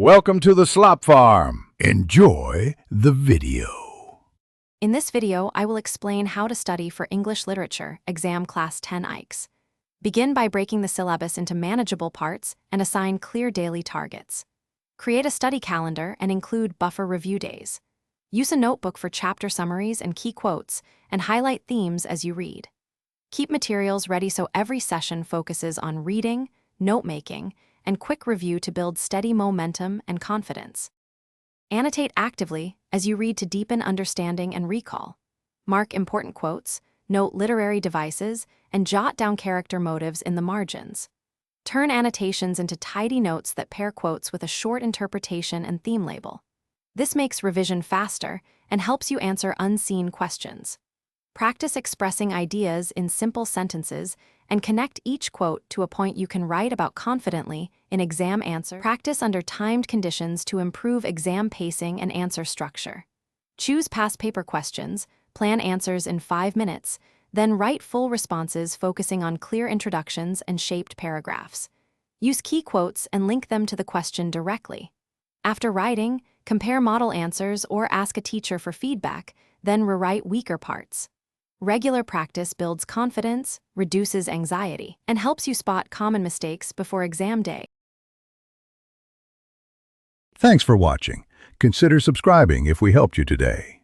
Welcome to the Slop Farm. Enjoy the video. In this video, I will explain how to study for English Literature, Exam Class 10 Icse. Begin by breaking the syllabus into manageable parts and assign clear daily targets. Create a study calendar and include buffer review days. Use a notebook for chapter summaries and key quotes, and highlight themes as you read. Keep materials ready so every session focuses on reading, note-making, and quick review to build steady momentum and confidence. Annotate actively as you read to deepen understanding and recall. Mark important quotes, note literary devices, and jot down character motives in the margins. Turn annotations into tidy notes that pair quotes with a short interpretation and theme label. This makes revision faster and helps you answer unseen questions. Practice expressing ideas in simple sentences and connect each quote to a point you can write about confidently in exam answer. Practice under timed conditions to improve exam pacing and answer structure. Choose past paper questions, plan answers in 5 minutes, then write full responses focusing on clear introductions and shaped paragraphs. Use key quotes and link them to the question directly. After writing, compare model answers or ask a teacher for feedback, then rewrite weaker parts. Regular practice builds confidence, reduces anxiety, and helps you spot common mistakes before exam day. Thanks for watching. Consider subscribing if we helped you today.